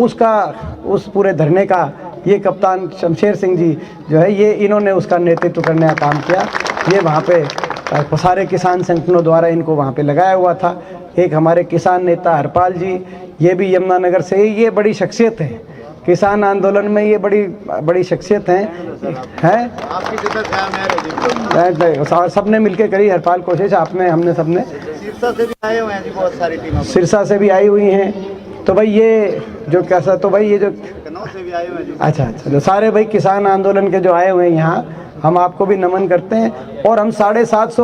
उसका उस पूरे धरने का ये कप्तान शमशेर सिंह जी जो है ये इन्होंने उसका नेतृत्व करने का काम किया। ये वहाँ पे सारे किसान संगठनों द्वारा इनको वहाँ पे लगाया हुआ था। एक हमारे किसान नेता हरपाल जी, ये भी यमुनानगर से, ये बड़ी शख्सियत है किसान आंदोलन में, ये बड़ी शख्सियत हैं। और सबने मिलके करी हरपाल कोशिश, आपने हमने सबने। सिरसा से भी आए हुए हैं जी बहुत सारी टीमें, सिरसा से भी आई हुई हैं। तो भाई ये जो कैसा, तो भाई ये जो कन्नौज से भी आए हुए हैं जी। अच्छा, तो सारे भाई किसान आंदोलन के जो आए हुए हैं यहाँ, हम आपको भी नमन करते हैं। और हम 750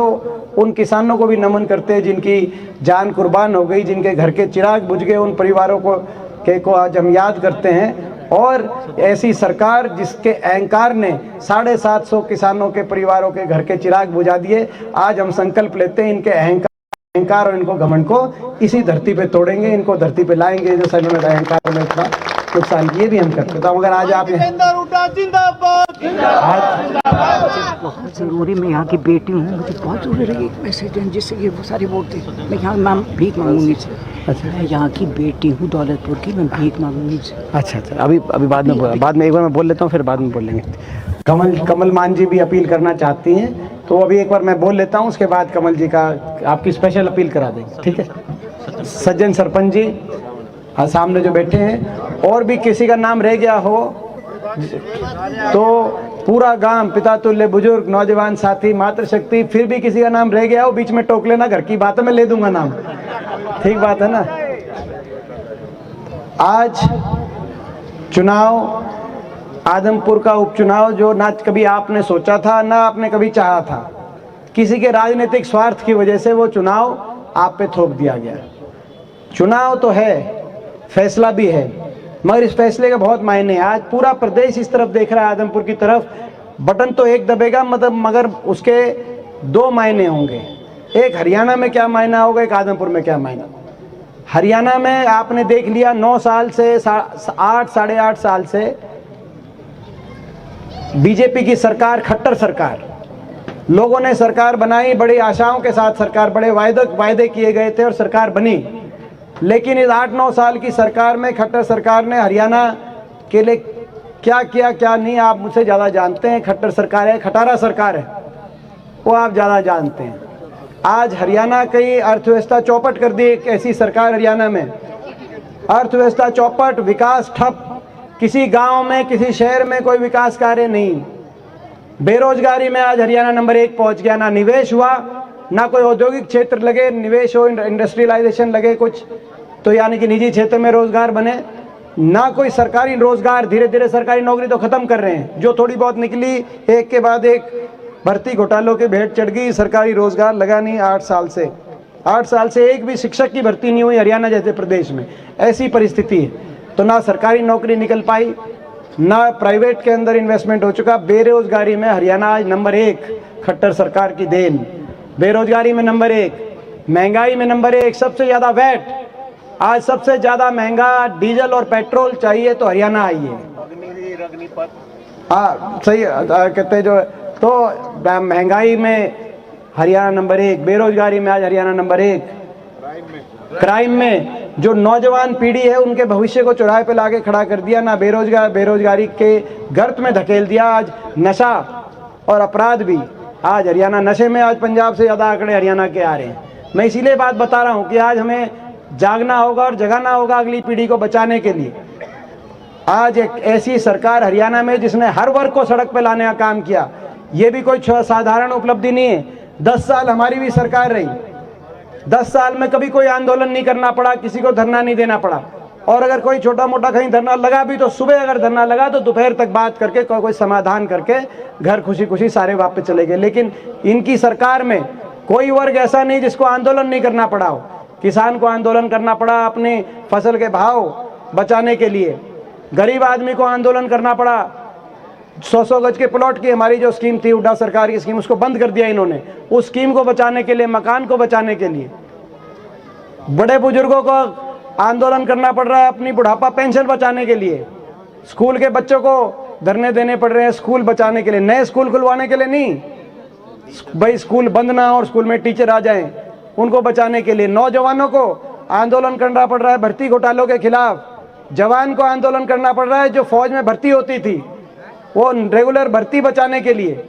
उन किसानों को भी नमन करते हैं जिनकी जान कुर्बान हो गई, जिनके घर के चिराग बुझ गए, उन परिवारों को आज हम याद करते हैं। और ऐसी सरकार जिसके अहंकार ने 750 किसानों के परिवारों के घर के चिराग बुझा दिए, आज हम संकल्प लेते हैं इनके अहंकार और इनको घमंड को इसी धरती पे तोड़ेंगे, इनको धरती पे लाएंगे जो सर ने अहंकार में इतना नुकसान किए भी हम करते। तो अगर आज आप बहुत ज़रूरी, मैं यहाँ की बेटी हूँ, मुझे बहुत ज़रूरी एक मैसेज है जिससे ये वो सारे वोट थे। मैं यहाँ मैम भीख मांगूंगी से। अच्छा, मैं यहाँ की बेटी हूँ दौलतपुर की, मैं भीख मांगूंगी से। अच्छा, अभी बाद में एक बार मैं बोल लेता हूँ, फिर बाद में बोल लेंगे। कमल मान जी भी अपील करना चाहती हैं, तो अभी एक बार मैं बोल लेता हूँ, उसके बाद कमल जी का आपकी स्पेशल अपील करा देंगे, ठीक है। सज्जन सरपंच जी सामने जो बैठे हैं, और भी किसी का नाम रह गया हो तो पूरा गांव, पिता तुल्य बुजुर्ग, नौजवान साथी, मातृशक्ति, फिर भी किसी का नाम रह गया हो बीच में टोक लेना, घर की बात है, मैं ले दूंगा नाम, ठीक बात है ना। आज चुनाव, आदमपुर का उपचुनाव जो ना कभी आपने सोचा था, ना आपने कभी चाहा था, किसी के राजनीतिक स्वार्थ की वजह से वो चुनाव आप पे थोप दिया गया। चुनाव तो है, फैसला भी है, मगर इस फैसले का बहुत मायने है। आज पूरा प्रदेश इस तरफ देख रहा है, आदमपुर की तरफ। बटन तो एक दबेगा, मतलब मगर उसके दो मायने होंगे। एक हरियाणा में क्या मायना होगा, एक आदमपुर में क्या मायना। हरियाणा में आपने देख लिया 9 साल से 8 साढ़े 8 साल से बीजेपी की सरकार, खट्टर सरकार, लोगों ने सरकार बनाई, बड़ी आशाओं के साथ सरकार, बड़े वायदे किए गए थे और सरकार बनी। लेकिन इस 8-9 साल की सरकार में, खट्टर सरकार ने हरियाणा के लिए क्या किया क्या नहीं, आप मुझसे ज़्यादा जानते हैं। खट्टर सरकार है, खटारा सरकार है, वो आप ज़्यादा जानते हैं। आज हरियाणा की अर्थव्यवस्था चौपट कर दी एक ऐसी सरकार हरियाणा में, अर्थव्यवस्था चौपट, विकास ठप, किसी गांव में, किसी शहर में कोई विकास कार्य नहीं। बेरोजगारी में आज हरियाणा नंबर 1 पहुंच गया। ना निवेश हुआ, ना कोई औद्योगिक क्षेत्र लगे, निवेश हो, इंडस्ट्रियलाइजेशन लगे कुछ, तो यानी कि निजी क्षेत्र में रोजगार बने, ना कोई सरकारी रोजगार। धीरे धीरे सरकारी नौकरी तो खत्म कर रहे हैं, जो थोड़ी बहुत निकली एक के बाद एक भर्ती घोटालों के भेंट चढ़ गई, सरकारी रोजगार लगा नहीं। 8 साल से एक भी शिक्षक की भर्ती नहीं हुई हरियाणा जैसे प्रदेश में। ऐसी परिस्थिति है, तो ना सरकारी नौकरी निकल पाई, ना प्राइवेट के अंदर इन्वेस्टमेंट हो चुका। बेरोजगारी में हरियाणा आज नंबर 1, खट्टर सरकार की देन। बेरोजगारी में नंबर 1, महंगाई में नंबर 1, सबसे ज़्यादा वैट। आज सबसे ज़्यादा महंगा डीजल और पेट्रोल चाहिए तो हरियाणा आई है। हाँ सही कहते जो, तो महंगाई में हरियाणा नंबर 1, बेरोजगारी में आज हरियाणा नंबर 1, क्राइम में जो नौजवान पीढ़ी है उनके भविष्य को चौराहे पे लाके खड़ा कर दिया, ना बेरोजगारी के गर्त में धकेल दिया। आज नशा और अपराध भी, आज हरियाणा नशे में, आज पंजाब से ज़्यादा आंकड़े हरियाणा के आ रहे हैं। मैं इसीलिए बात बता रहा हूँ कि आज हमें जागना होगा और जगाना होगा अगली पीढ़ी को बचाने के लिए। आज एक ऐसी सरकार हरियाणा में जिसने हर वर्ग को सड़क पे लाने का काम किया, ये भी कोई साधारण उपलब्धि नहीं है। 10 साल हमारी भी सरकार रही, 10 साल में कभी कोई आंदोलन नहीं करना पड़ा, किसी को धरना नहीं देना पड़ा। और अगर कोई छोटा मोटा कहीं धरना लगा भी तो सुबह अगर धरना लगा तो दोपहर तक बात करके कोई समाधान करके घर खुशी खुशी सारे वापस चले गए। लेकिन इनकी सरकार में कोई वर्ग ऐसा नहीं जिसको आंदोलन नहीं करना पड़ा हो। किसान को आंदोलन करना पड़ा अपनी फसल के भाव बचाने के लिए, गरीब आदमी को आंदोलन करना पड़ा। 100 गज के प्लॉट की हमारी जो स्कीम थी, हुड्डा सरकार की स्कीम, उसको बंद कर दिया इन्होंने, उस स्कीम को बचाने के लिए, मकान को बचाने के लिए। बड़े बुजुर्गों को आंदोलन करना पड़ रहा है अपनी बुढ़ापा पेंशन बचाने के लिए। स्कूल के बच्चों को धरने देने पड़ रहे हैं स्कूल बचाने के लिए, नए स्कूल खुलवाने के लिए नहीं, भाई स्कूल बंद ना और स्कूल में टीचर आ जाएं, उनको बचाने के लिए। नौजवानों को आंदोलन करना पड़ रहा है भर्ती घोटालों के खिलाफ, जवान को आंदोलन करना पड़ रहा है। जो फौज में भर्ती होती थी वो रेगुलर भर्ती बचाने के लिए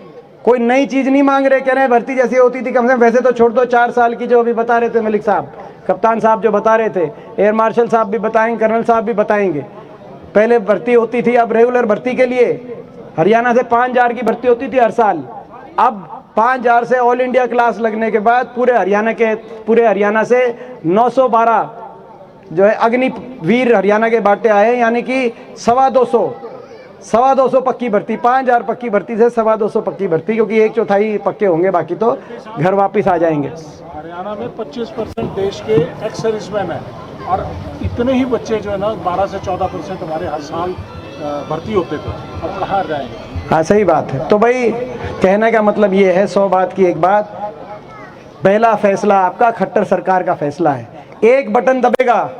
कोई नई चीज़ नहीं मांग रहे, कह रहे हैं भर्ती जैसी होती थी कम से कम वैसे तो छोड़ दो। 4 साल की जो अभी बता रहे थे मलिक साहब, कप्तान साहब जो बता रहे थे, एयर मार्शल साहब भी बताएंगे, कर्नल साहब भी बताएंगे, पहले भर्ती होती थी, अब रेगुलर भर्ती के लिए हरियाणा से 5000 की भर्ती होती थी हर साल। अब 5000 से ऑल इंडिया क्लास लगने के बाद पूरे हरियाणा से 912 जो है अग्निवीर हरियाणा के बाटे आए, यानी कि 225 पक्की भर्ती, 5000 पक्की भर्ती से 225 पक्की भर्ती, क्योंकि 1/4 पक्के होंगे, बाकी तो घर वापस आ जाएंगे। हरियाणा में 25% देश के एक्स सर्विसमैन है और इतने ही बच्चे जो है ना 12 से 14% हमारे हर साल भर्ती होते थे, अब कहाँ जाएंगे। हाँ सही बात है। तो भाई कहने का मतलब ये है, 100 बात की एक बात, पहला फैसला आपका खट्टर सरकार का फैसला है। एक बटन दबेगा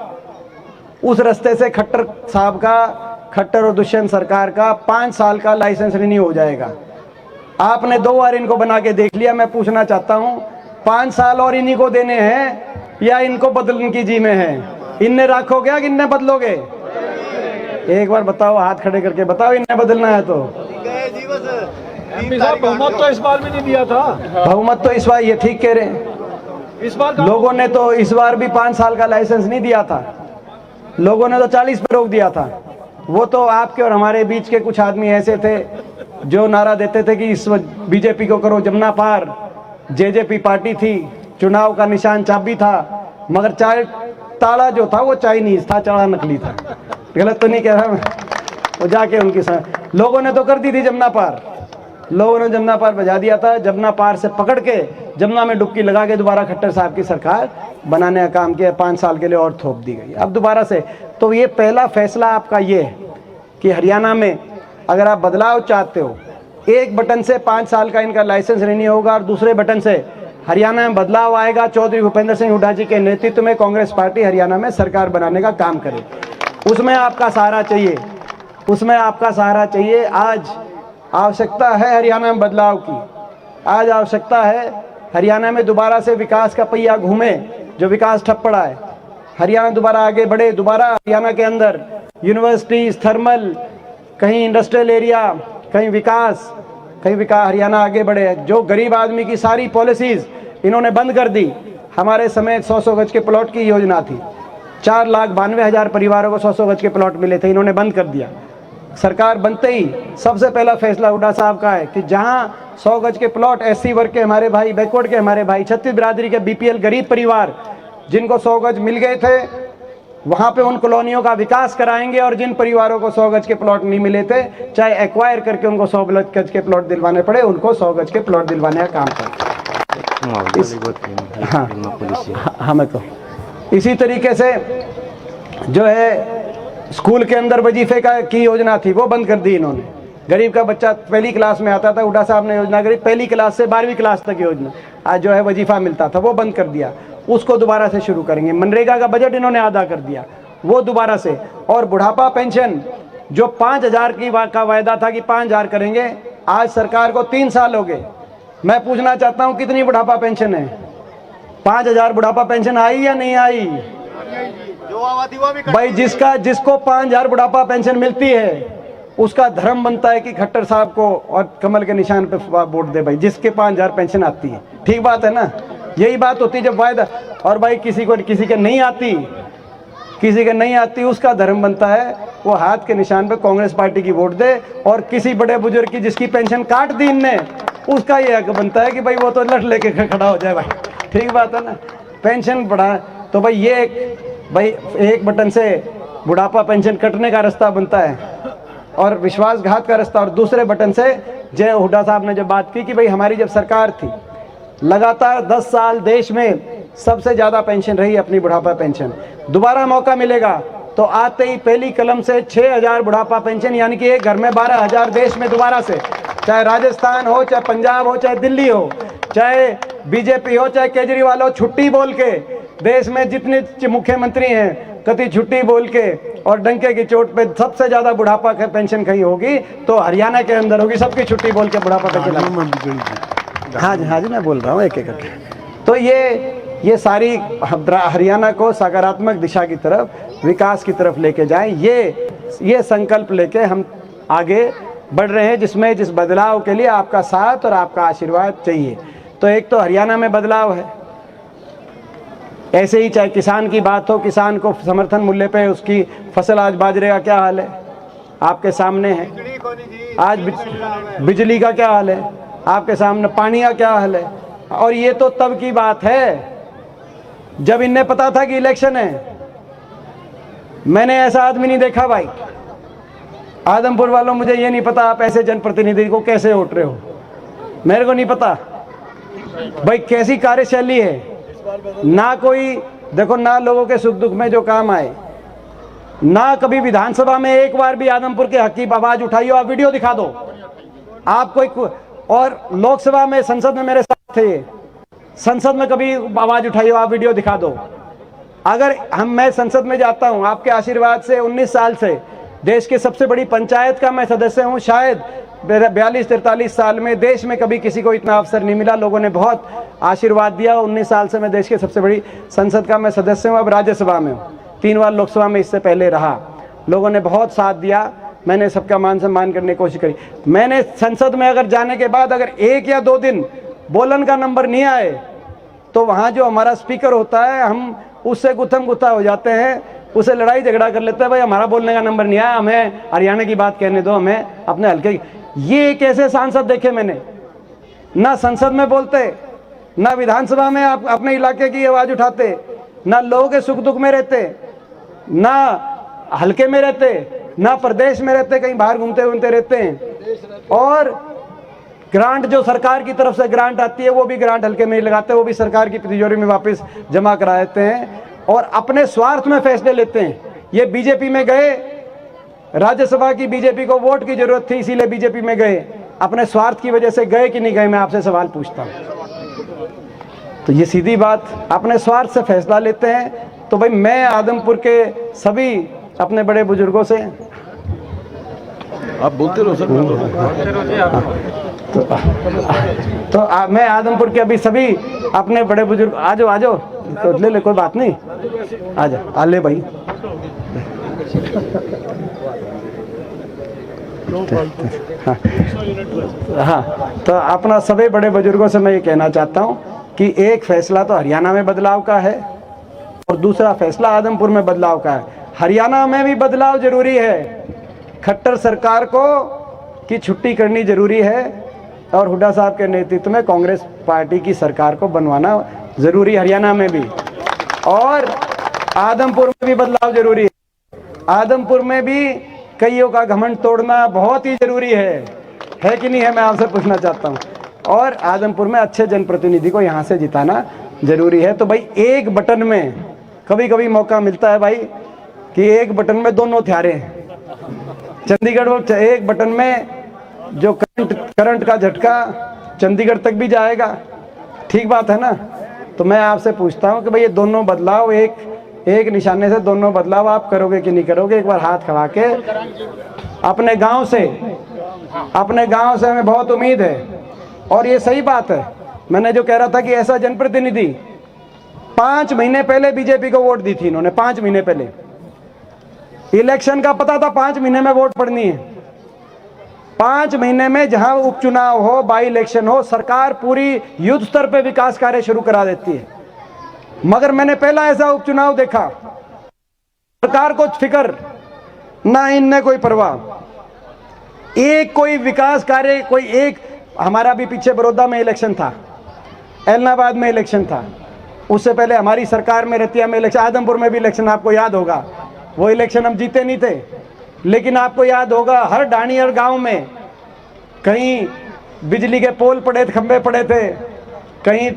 उस रास्ते से खट्टर साहब का, खट्टर और दुष्यंत सरकार का 5 साल का लाइसेंस रिन्यू हो जाएगा। आपने 2 बार इनको बना के देख लिया। मैं पूछना चाहता हूँ 5 साल और इन्हीं को देने हैं या इनको बदलने की जी में है? इनने रखोगे या इनने बदलोगे? एक बार बताओ, हाथ खड़े करके बताओ, इनने बदलना है तो। बहुमत तो इस बार भी नहीं दिया था। बहुमत तो इस बार, ये ठीक कह रहे हैं, इस बार लोगों ने तो इस बार भी 5 साल का लाइसेंस नहीं दिया था, लोगों ने तो 40 पे रोक दिया था। वो तो आपके और हमारे बीच के कुछ आदमी ऐसे थे जो नारा देते थे कि इस बीजेपी को करो जमुना पार। जेजेपी पार्टी थी, चुनाव का निशान चाबी था, मगर चाय ताला जो था वो चाइनीज था, चाड़ा नकली था। गलत तो नहीं कह रहा मैं। वो जाके उनकी लोगों ने तो कर दी थी जमुना पार, लोगों ने जमुना पार बजा दिया था। जमुना पार से पकड़ के जमुना में डुबकी लगा के दोबारा खट्टर साहब की सरकार बनाने का काम किया, 5 साल के लिए और थोप दी गई अब दोबारा से। तो ये पहला फैसला आपका ये है कि हरियाणा में अगर आप बदलाव चाहते हो, एक बटन से 5 साल का इनका लाइसेंस रिन्यू होगा और दूसरे बटन से हरियाणा में बदलाव आएगा। चौधरी भूपेंद्र सिंह हुड्डा जी के नेतृत्व में कांग्रेस पार्टी हरियाणा में सरकार बनाने का काम करे। उसमें आपका सहारा चाहिए, उसमें आपका सहारा चाहिए। आज आवश्यकता है हरियाणा में बदलाव की, आज आवश्यकता है हरियाणा में दोबारा से विकास का पहिया घूमे, जो विकास ठप पड़ा है। हरियाणा दोबारा आगे बढ़े, दोबारा हरियाणा के अंदर यूनिवर्सिटीज, थर्मल, कहीं इंडस्ट्रियल एरिया, कहीं विकास हरियाणा आगे बढ़े। जो गरीब आदमी की सारी पॉलिसीज इन्होंने बंद कर दी। हमारे समय 100 गज के प्लॉट की योजना थी, 4,92,000 परिवारों को 100 गज के प्लॉट मिले थे, इन्होंने बंद कर दिया। सरकार बनते ही सबसे पहला फैसला हुड्डा साहब का है कि जहां 100 गज के प्लॉट एससी वर्ग के हमारे भाई, बैकवर्ड के हमारे भाई, छत्तीस बिरादरी के बीपीएल गरीब परिवार जिनको 100 गज मिल गए थे, वहां पे उन कॉलोनियों का विकास कराएंगे। और जिन परिवारों को 100 गज के प्लॉट नहीं मिले थे, चाहे एक्वायर करके उनको 100 गज के प्लॉट दिलवाने पड़े, उनको 100 गज के प्लॉट दिलवाने का काम करें। हाँ मैं तो इसी तरीके से जो है स्कूल के अंदर वजीफे की योजना थी, वो बंद कर दी इन्होंने। गरीब का बच्चा पहली क्लास में आता था, हुड्डा साहब ने योजना करी, पहली क्लास से 12वीं क्लास तक योजना आज जो है वजीफा मिलता था, वो बंद कर दिया। उसको दोबारा से शुरू करेंगे। मनरेगा का बजट इन्होंने आधा कर दिया, वो दोबारा से। और बुढ़ापा पेंशन जो 5,000 का वायदा था कि 5,000 करेंगे, आज सरकार को 3 साल हो गए। मैं पूछना चाहता हूँ कितनी बुढ़ापा पेंशन है? 5,000 बुढ़ापा पेंशन आई या नहीं आई? जो आबादी वो भी भाई जिसको 5,000 बुढ़ापा पेंशन मिलती है उसका धर्म बनता है कि खट्टर साहब को और कमल के निशान पे वोट दे। भाई जिसके 5,000 पेंशन आती है, ठीक बात है ना? यही बात होती है जब वायदा। और भाई किसी के नहीं आती, उसका धर्म बनता है वो हाथ के निशान पे कांग्रेस पार्टी की वोट दे। और किसी बड़े बुजुर्ग की जिसकी पेंशन काट दी इनने, उसका ये हक बनता है कि भाई वो तो लट लेके खड़ा हो जाए। भाई ठीक बात है ना? पेंशन बढ़ा तो भाई ये एक बटन से बुढ़ापा पेंशन कटने का रास्ता बनता है और विश्वासघात का रास्ता। और दूसरे बटन से जय हुड्डा साहब ने जब बात की कि भाई हमारी जब सरकार थी, लगातार 10 साल देश में सबसे ज़्यादा पेंशन रही अपनी बुढ़ापा पेंशन। दोबारा मौका मिलेगा तो आते ही पहली कलम से 6,000 बुढ़ापा पेंशन, यानी कि एक घर में 12,000 देश में दोबारा से, चाहे राजस्थान हो, चाहे पंजाब हो, चाहे दिल्ली हो, चाहे बीजेपी हो, चाहे केजरीवाल हो, छुट्टी बोल के देश में जितने मुख्यमंत्री हैं कति छुट्टी बोल के और डंके की चोट पे सबसे ज्यादा बुढ़ापा पेंशन कहीं होगी तो हरियाणा के अंदर होगी। सबकी छुट्टी बोल के बुढ़ापा पेंशन। हाँ जी मैं बोल रहा हूँ एक एक करके। तो ये सारी हरियाणा को सकारात्मक दिशा की तरफ विकास की तरफ लेके जाएं, ये संकल्प लेके हम आगे बढ़ रहे हैं, जिसमें जिस बदलाव के लिए आपका साथ और आपका आशीर्वाद चाहिए। तो एक तो हरियाणा में बदलाव है, ऐसे ही चाहे किसान की बात हो, किसान को समर्थन मूल्य पे उसकी फसल, आज बाजरे का क्या हाल है आपके सामने है, आज बिजली का क्या हाल है आपके सामने, पानी का क्या हाल है। और ये तो तब की बात है जब इन्हें पता था कि इलेक्शन है। मैंने ऐसा आदमी नहीं देखा भाई। आदमपुर वालों, मुझे ये नहीं पता आप ऐसे जनप्रतिनिधि को कैसे वोट रहे हो, मेरे को नहीं पता भाई कैसी कार्यशैली है। ना कोई देखो, ना लोगों के सुख दुख में जो काम आए, ना कभी विधानसभा में एक बार भी आदमपुर के हक की आवाज उठाई हो। आप वीडियो दिखा दो आप कोई, और लोकसभा में, संसद में मेरे साथ थे, संसद में कभी आवाज उठाई हो, आप वीडियो दिखा दो। अगर मैं संसद में जाता हूं आपके आशीर्वाद से, 19 साल से देश की सबसे बड़ी पंचायत का मैं सदस्य हूं, शायद 42-43 साल में देश में कभी किसी को इतना अवसर नहीं मिला। लोगों ने बहुत आशीर्वाद दिया। 19 साल से मैं देश की सबसे बड़ी संसद का मैं सदस्य हूं, अब राज्यसभा में हूं, 3 बार लोकसभा में इससे पहले रहा। लोगों ने बहुत साथ दिया, मैंने सबका मान सम्मान करने की कोशिश करी। मैंने संसद में अगर जाने के बाद अगर 1 या 2 दिन बोलन का नंबर नहीं आए तो वहाँ जो हमारा स्पीकर होता है, हम उससे गुत्थम गुत्था हो जाते हैं, उसे लड़ाई झगड़ा कर लेते हैं, भाई हमारा बोलने का नंबर नहीं आया, हमें हरियाणा की बात कहने दो, हमें अपने हल्के की। ये एक ऐसे सांसद देखे मैंने, ना संसद में बोलते, ना विधानसभा में आप अपने इलाके की आवाज उठाते, ना लोगों के सुख दुख में रहते, ना हल्के में रहते, ना प्रदेश में रहते, कहीं बाहर घूमते घूमते रहते हैं। और ग्रांट जो सरकार की तरफ से ग्रांट आती है वो भी ग्रांट हल्के में ही लगाते हैं, वो भी सरकार की तिजोरी में वापस जमा करा देते हैं और अपने स्वार्थ में फैसले लेते हैं। ये बीजेपी में गए, राज्यसभा की बीजेपी को वोट की जरूरत थी इसीलिए बीजेपी में गए, अपने स्वार्थ की वजह से गए कि नहीं गए, मैं आपसे सवाल पूछता हूँ। तो ये सीधी बात, अपने स्वार्थ से फैसला लेते हैं। तो भाई मैं आदमपुर के सभी अपने बड़े बुजुर्गों से, आप बोलते रहो सर, मैं आदमपुर के अभी सभी अपने बड़े बुजुर्ग, आ जाओ तो ले ले, कोई बात नहीं, आ जा, आ ले भाई। हाँ, तो अपना सभी बड़े बुजुर्गों से मैं ये कहना चाहता हूँ कि एक फैसला तो हरियाणा में बदलाव का है और दूसरा फैसला आदमपुर में बदलाव का है। हरियाणा में भी बदलाव जरूरी है, खट्टर सरकार को की छुट्टी करनी जरूरी है और हुड्डा साहब के नेतृत्व में कांग्रेस पार्टी की सरकार को बनवाना जरूरी, हरियाणा में भी, और आदमपुर में भी बदलाव जरूरी है। आदमपुर में भी कईयों का घमंड तोड़ना बहुत ही जरूरी है कि नहीं है, मैं आपसे पूछना चाहता हूँ। और आदमपुर में अच्छे जनप्रतिनिधि को यहाँ से जिताना जरूरी है। तो भाई एक बटन में, कभी कभी मौका मिलता है भाई कि एक बटन में दोनों हथियारे हैं। चंडीगढ़ में एक बटन में जो करंट का झटका चंडीगढ़ तक भी जाएगा, ठीक बात है ना। तो मैं आपसे पूछता हूँ कि भाई ये दोनों बदलाव, एक निशाने से दोनों बदलाव आप करोगे कि नहीं करोगे? एक बार हाथ खड़ा के अपने गांव से हमें बहुत उम्मीद है और ये सही बात है। मैंने जो कह रहा था कि ऐसा जनप्रतिनिधि, 5 महीने पहले बीजेपी को वोट दी थी इन्होंने, 5 महीने पहले इलेक्शन का पता था 5 महीने में वोट पड़नी है। 5 महीने में जहां उपचुनाव हो, बाई इलेक्शन हो, सरकार पूरी युद्ध स्तर पे विकास कार्य शुरू करा देती है। मगर मैंने पहला ऐसा उपचुनाव देखा, सरकार को फिक्र ना, इनने कोई परवाह, एक कोई विकास कार्य, कोई एक, हमारा भी पीछे बड़ौदा में इलेक्शन था, एलनाबाद में इलेक्शन था, उससे पहले हमारी सरकार में रतिया में इलेक्शन, आदमपुर में भी इलेक्शन, आपको याद होगा। वो इलेक्शन हम जीते नहीं थे, लेकिन आपको याद होगा हर डाणी, हर गांव में कहीं बिजली के पोल पड़े थे, खंबे पड़े थे, कहीं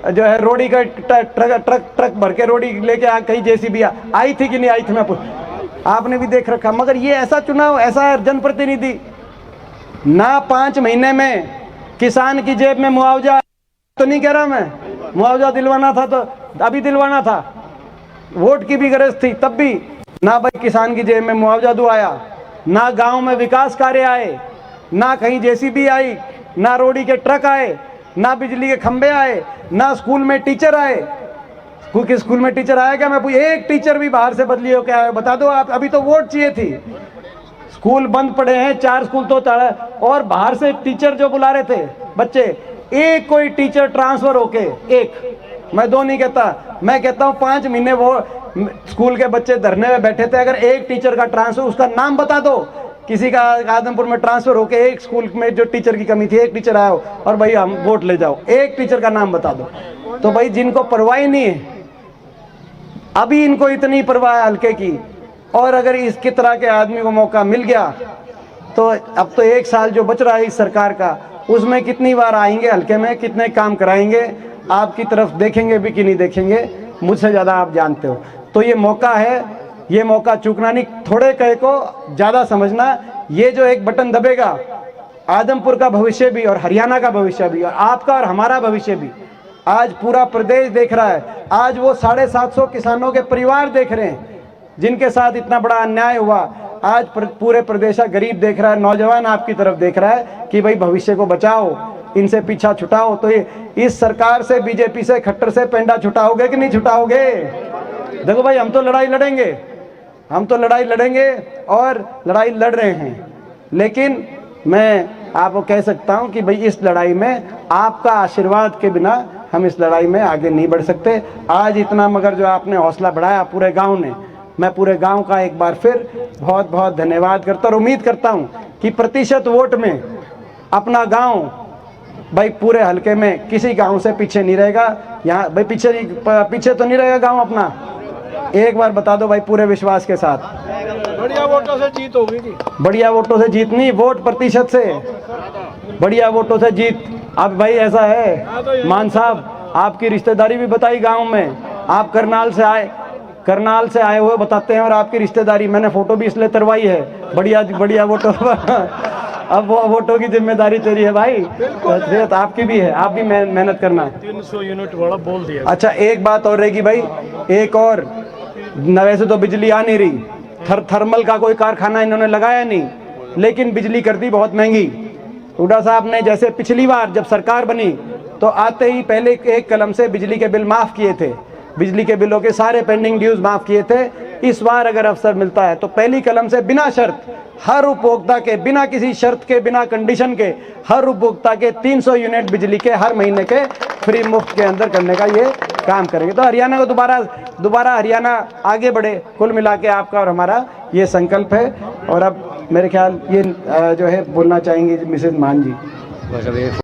जो है रोड़ी का ट्रक भर के रोड़ी लेके कहीं जेसीबी आई थी कि नहीं आई थी, मैं आपने भी देख रखा। मगर ये ऐसा चुनाव, ऐसा जनप्रतिनिधि, ना 5 महीने में किसान की जेब में मुआवजा, तो नहीं कह रहा मैं, मुआवजा दिलवाना था तो अभी दिलवाना था, वोट की भी गरज थी तब भी, ना भाई किसान की जेब में मुआवजा दो आया, ना गांव में विकास कार्य आए, ना कहीं जेसीबी आई, ना रोड़ी के ट्रक आए, ना बिजली के खंबे आए, ना स्कूल में टीचर आए। कोई स्कूल में टीचर आया क्या? मैं पूछ, एक टीचर भी बाहर से बदली हो क्या है? बता दो आप। अभी तो वोट चाहिए थी। स्कूल बंद पड़े हैं, 4 स्कूल तो और बाहर से टीचर जो बुला रहे थे बच्चे, एक कोई टीचर ट्रांसफर होके, एक, मैं 2 नहीं कहता, मैं कहता हूँ 5 महीने वो स्कूल के बच्चे धरने में बैठे थे, अगर एक टीचर का ट्रांसफर, उसका नाम बता दो। किसी का आदमपुर में ट्रांसफर होके एक स्कूल में जो टीचर की कमी थी, एक टीचर आया हो और भाई हम वोट ले जाओ, एक टीचर का नाम बता दो। तो भाई जिनको परवाह ही नहीं है, अभी इनको इतनी परवाह है हल्के की, और अगर इसकी तरह के आदमी को मौका मिल गया तो अब तो 1 साल जो बच रहा है इस सरकार का, उसमें कितनी बार आएंगे हल्के में, कितने काम कराएंगे, आपकी तरफ देखेंगे भी कि नहीं देखेंगे, मुझसे ज़्यादा आप जानते हो। तो ये मौका है, ये मौका चूकना नहीं, थोड़े कहे को ज़्यादा समझना। ये जो एक बटन दबेगा, आदमपुर का भविष्य भी और हरियाणा का भविष्य भी और आपका और हमारा भविष्य भी आज पूरा प्रदेश देख रहा है। आज वो 750 किसानों के परिवार देख रहे हैं जिनके साथ इतना बड़ा अन्याय हुआ। आज पूरे प्रदेश का गरीब देख रहा है, नौजवान आपकी तरफ देख रहा है कि भाई भविष्य को बचाओ, इनसे पीछा छुटाओ। तो ये इस सरकार से, बीजेपी से, खट्टर से पेंडा छुटाओगे कि नहीं छुटाओगे? देखो भाई, हम तो लड़ाई लड़ेंगे, हम तो लड़ाई लड़ेंगे और लड़ाई लड़ रहे हैं, लेकिन मैं आपको कह सकता हूं कि भाई इस लड़ाई में आपका आशीर्वाद के बिना हम इस लड़ाई में आगे नहीं बढ़ सकते। आज इतना मगर जो आपने हौसला बढ़ाया पूरे गांव ने, मैं पूरे गांव का एक बार फिर बहुत बहुत धन्यवाद करता और उम्मीद करता हूं कि प्रतिशत वोट में अपना गांव भाई पूरे हलके में किसी गांव से पीछे नहीं रहेगा। यहाँ भाई पीछे तो नहीं रहेगा गांव अपना, एक बार बता दो भाई पूरे विश्वास के साथ। बढ़िया वोटों से जीत होगी जी। बढ़िया वोटों से जीत नहीं, वोट प्रतिशत से, बढ़िया वोटों से जीत। अब भाई ऐसा है मान साहब, आपकी रिश्तेदारी भी बताई गांव में, आप करनाल से आए हुए बताते हैं, और आपकी रिश्तेदारी मैंने फोटो भी इसलिए तरवाई है, बढ़िया वोटों अब वो वोटों की जिम्मेदारी तेरी है भाई, तो आपकी भी है, आप भी मेहनत करना। 300 यूनिट वाला बोल दिया। अच्छा एक बात और रहेगी भाई, एक और, वैसे तो बिजली आ नहीं रही, थर्मल का कोई कारखाना इन्होंने लगाया नहीं, लेकिन बिजली कर दी बहुत महंगी। हुड्डा साहब ने जैसे पिछली बार जब सरकार बनी तो आते ही पहले एक कलम से बिजली के बिल माफ़ किए थे, बिजली के बिलों के सारे पेंडिंग ड्यूज माफ़ किए थे। इस बार अगर अवसर मिलता है तो पहली कलम से बिना शर्त हर उपभोक्ता के, बिना किसी शर्त के, बिना कंडीशन के, हर उपभोक्ता के 300 यूनिट बिजली के हर महीने के फ्री मुफ्त के अंदर करने का ये काम करेंगे। तो हरियाणा को दोबारा हरियाणा आगे बढ़े, कुल मिला के आपका और हमारा ये संकल्प है। और अब मेरे ख्याल ये जो है बोलना चाहेंगे मिसेज मान जी।